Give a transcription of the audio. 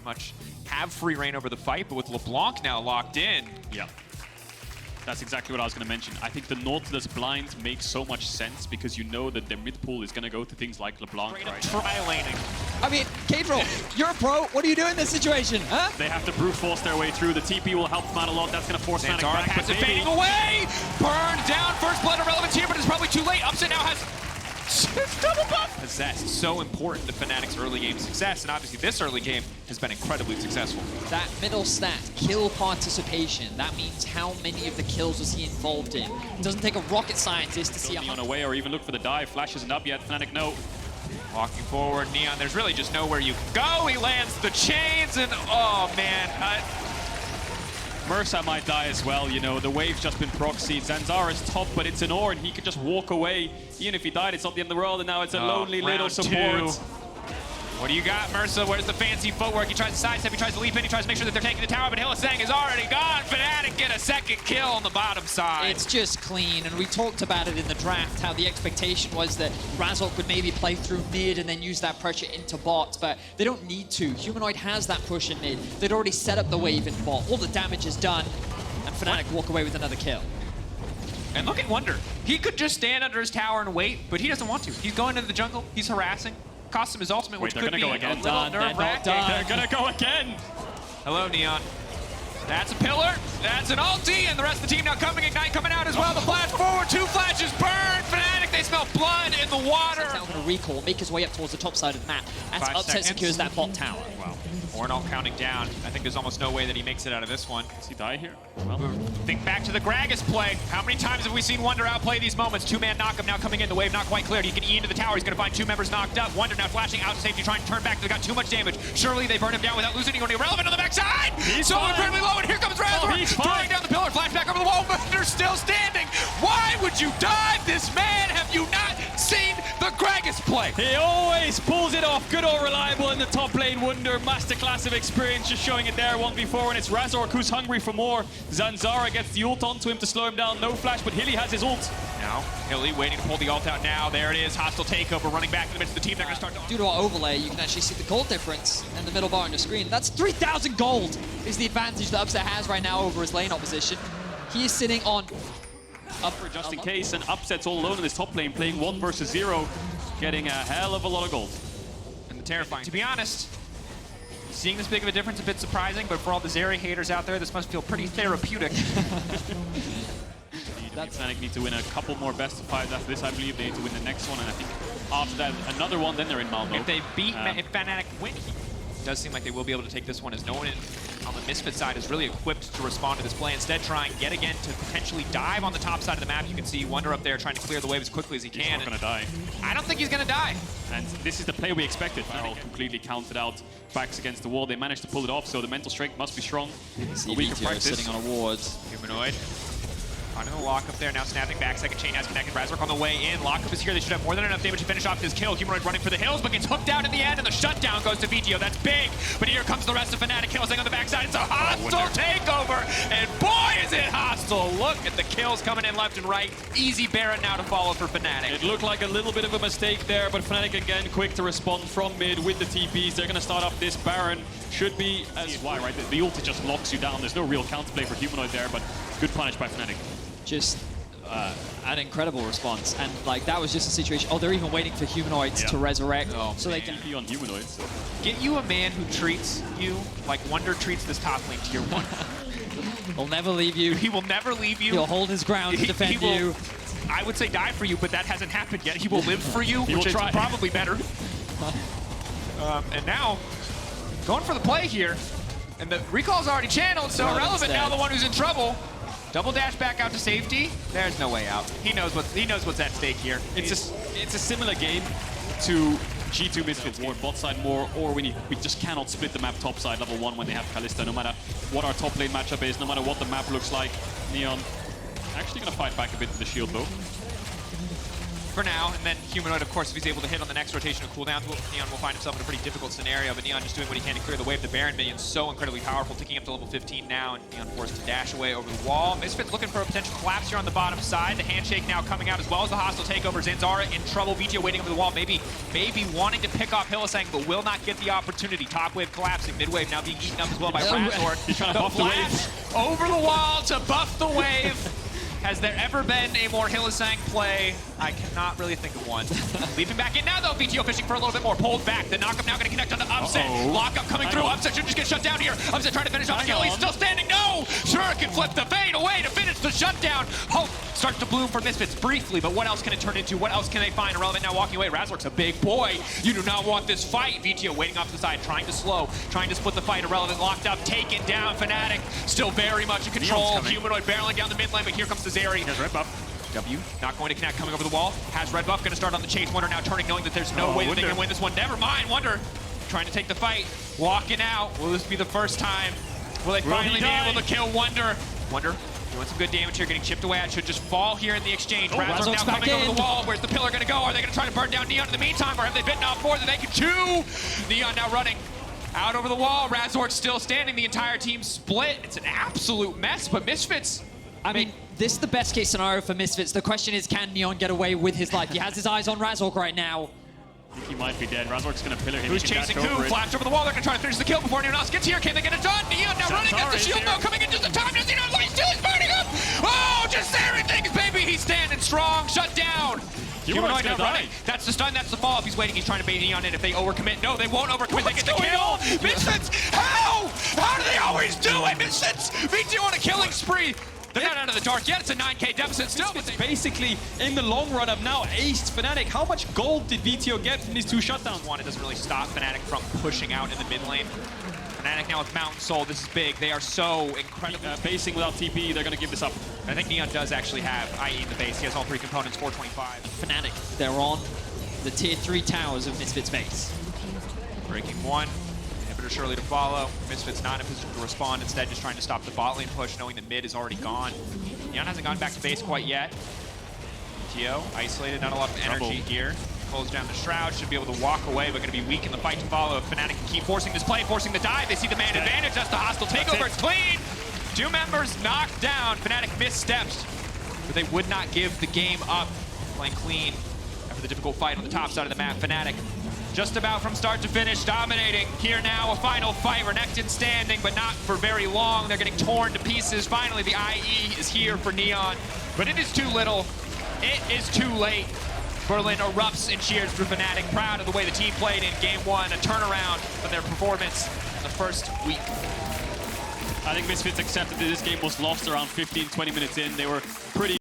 much have free reign over the fight, but with LeBlanc now locked in. Yeah. That's exactly what I was going to mention. I think the Nautilus blind makes so much sense because you know that their mid pool is going to go to things like LeBlanc. Right? Tri-laning. I mean, Kadril, you're a pro. What do you do in this situation, huh? They have to brute force their way through. The TP will help them out a lot. That's going to force Fnatic back. Has it fading away! Burned down. First blood irrelevance here, but it's probably too late. Upset now has double buff. Possessed. So important to Fnatic's early game success, and obviously this early game has been incredibly successful. That middle stat, kill participation, that means how many of the kills was he involved in. It doesn't take a rocket scientist to see a Neon away or even look for the dive. Flash isn't up yet. Fnatic no. Walking forward, Neon, there's really just nowhere you can go. He lands the chains, and oh man. Mersa might die as well, you know, the wave's just been proxied. Zanzara's top, but it's an ore, and he could just walk away. Even if he died, it's not the end of the world, and now it's a lonely little support. What do you got, Mersa? Where's the fancy footwork? He tries to sidestep, he tries to leap in, he tries to make sure that they're taking the tower, but Hylissang is already gone. Fnatic get a second kill on the bottom side. It's just clean, and we talked about it in the draft, how the expectation was that Razork would maybe play through mid and then use that pressure into bot, but they don't need to. Humanoid has that push in mid. They'd already set up the wave in bot. All the damage is done, and Fnatic walk away with another kill. And look at Wonder. He could just stand under his tower and wait, but he doesn't want to. He's going into the jungle, he's harassing. Cost him his ultimate, which could be a little nerve-wracking. They're gonna go again. Hello, Neon. That's a pillar, that's an ulti, and the rest of the team now coming, Ignite coming out as well. The flash forward, 2 flashes burn. Fnatic, they smell blood in the water. He's now going to recall, make his way up towards the top side of the map as 5 Upset seconds. secures that bot tower. Wow. Ornal counting down. I think there's almost no way that he makes it out of this one. Does he die here? Well, think back to the Gragas play. How many times have we seen Wonder outplay these moments? 2-man knock him now coming in. The wave not quite cleared. He can E into the tower. He's going to find 2 members knocked up. Wonder now flashing out to safety, trying to turn back. They got too much damage. Surely they burn him down without losing anyone irrelevant on the backside. He's so fine. incredibly low, and here comes Razor. Throwing down the pillar. Flash back over the wall. Wonder's still standing. Why would you dive this man? Have you not seen the Gragas play? he always pulls it off. Good old reliable in the top lane. Wonder, masterclass of experience, just showing it there 1v4, and it's Razork who's hungry for more. Zanzara gets the ult onto him to slow him down. No flash, but Hilly has his ult. Now, Hilly waiting to pull the ult out now. There it is. Hostile takeover running back in the midst of the team. They're going to start to... Due to our overlay, you can actually see the gold difference in the middle bar on your screen. That's 3,000 gold is the advantage that Upset has right now over his lane opposition. He is sitting on... Upper just in case, and Upset's all alone in this top lane, playing 1 versus 0, getting a hell of a lot of gold. And the terrifying. To be honest, seeing this big of a difference is a bit surprising, but for all the Zeri haters out there, this must feel pretty therapeutic. Fnatic need to win a couple more best of 5s after this. I believe they need to win the next one, and I think after that, another one, then they're in Malmo. If they beat, if Fnatic win, it does seem like they will be able to take this one, as no one on the Misfits side is really equipped to respond to this play. Instead, trying yet again to potentially dive on the top side of the map. You can see Wonder up there trying to clear the wave as quickly as he can. He's not gonna die. I don't think he's gonna die. And this is the play we expected. Fnatic completely counted out, backs against the wall. They managed to pull it off, so the mental strength must be strong. A week of practice. Sitting on a ward. Humanoid. Finding the lockup there, now snapping back. Second chain has connected. Razork on the way in. Lockup is here. They should have more than enough damage to finish off this kill. Humanoid running for the hills, but gets hooked out in the end, and the shutdown goes to VTO. That's big. But here comes the rest of Fnatic. Hylissang on the backside. It's a hostile takeover, and boy, is it hostile. Look at the kills coming in left and right. Easy Baron now to follow for Fnatic. It looked like a little bit of a mistake there, but Fnatic again quick to respond from mid with the TPs. They're going to start up this Baron. Should be as why, right? The ulti just locks you down. There's no real counterplay for Humanoid there, but good punish by Fnatic. Just an incredible response, and like that was just a situation. Oh, they're even waiting for Humanoids to resurrect, so they can be on Humanoids. Get you a man who treats you like Wonder treats this top lane tier 1. He'll never leave you. He will never leave you. He'll hold his ground to defend you. I would say die for you, but that hasn't happened yet. He will live for you, which is probably better. And now, going for the play here, and the recall's already channeled, so Irrelevant now the one who's in trouble. Double dash back out to safety. There's no way out. He knows what's at stake here. It's a similar game to G2 Misfits, more bot side more, or we just cannot split the map top side level 1 when they have Kalista, no matter what our top lane matchup is, no matter what the map looks like. Neon actually gonna fight back a bit with the shield though. for now. And then Humanoid, of course, if he's able to hit on the next rotation of cooldowns, Neon will find himself in a pretty difficult scenario. But Neon just doing what he can to clear the way of the Baron minion's so incredibly powerful, ticking up to level 15 now, and Neon forced to dash away over the wall. Misfits looking for a potential collapse here on the bottom side. The handshake now coming out as well as the hostile takeover. Zanzara in trouble. VGO waiting over the wall, maybe wanting to pick off Hylissang, but will not get the opportunity. Top wave collapsing, mid wave now being eaten up as well by Razor. He's trying to buff the wave. Over the wall to buff the wave. Has there ever been a more Hylissang play? I cannot really think of one. Leaping back in now, though. VGO fishing for a little bit more. Pulled back. The knockup now going to connect onto Upset. Lockup coming through. Upset should just get shut down here. Upset trying to finish off the kill. He's still standing. No! Shuriken flip the fade away to finish the shutdown. Hope starts to bloom for Misfits briefly, but what else can it turn into? What else can they find? Irrelevant now walking away. Razork's a big boy. You do not want this fight. VGO waiting off to the side, trying to slow, trying to split the fight. Irrelevant locked up, taken down. Fnatic still very much in control. Humanoid barreling down the mid lane, but here comes the Zeri. Here's red buff. W not going to connect, coming over the wall. Has red buff, going to start on the chase. Wonder now turning, knowing that there's no way that they can win this one. Never mind, Wonder trying to take the fight. Walking out. Will this be the first time? Will they finally be able to kill Wonder? Wonder doing some good damage here, getting chipped away. It should just fall here in the exchange. Razork now coming over the wall. Where's the pillar going to go? Are they going to try to burn down Neon in the meantime, or have they bitten off more than they can chew? Neon now running out over the wall. Razork still standing. The entire team split. It's an absolute mess, but Misfits, I mean, this is the best case scenario for Misfits. The question is, can Neon get away with his life? He has his eyes on Razork right now. I think he might be dead. Razork's going to pillar him. Who's chasing who? Flash over the wall. They're going to try to finish the kill before anyone else gets here. Can they get it done? Neon now running at the shield bow, coming in just in time. Does Neon light still is burning up? Oh, just Zeri things, baby. He's standing strong. Shut down. Humanoid now running. That's the stun, that's the fall. If he's waiting, he's trying to bait Neon in. If they overcommit, no, they won't overcommit. They get the kill. Misfits, how? How do they always do it? Misfits, VGO on a killing spree. They're not out of the dark yet. It's a 9K deficit still. It's basically, in the long run, have now aced Fnatic. How much gold did VTO get from these two shutdowns? One, it doesn't really stop Fnatic from pushing out in the mid lane. Fnatic now with Mountain Soul. This is big. They are so incredible. Basing without TP, they're going to give this up. I think Neon does actually have IE in the base. He has all three components, 425. Fnatic, they're on the tier 3 towers of Misfits base. Breaking one. Inhibitor surely to follow. Misfits not in a position to respond. Instead, just trying to stop the bot lane push, knowing the mid is already gone. Neon hasn't gone back to base quite yet. Geo isolated, not a lot of energy here. Pulls down the Shroud, should be able to walk away, but going to be weak in the fight to follow. If Fnatic can keep forcing this play, forcing the dive, they see the man advantage. That's the hostile takeover. It's clean. Two members knocked down. Fnatic missteps, but they would not give the game up. Playing clean after the difficult fight on the top side of the map. Fnatic just about from start to finish, dominating. Here now, a final fight. Renekton standing, but not for very long. They're getting torn to pieces. Finally, the IE is here for Neon, but it is too little. It is too late. Berlin erupts in cheers for Fnatic. Proud of the way the team played in Game 1. A turnaround from their performance in the first week. I think Misfits accepted that this game was lost around 15-20 minutes in. They were pretty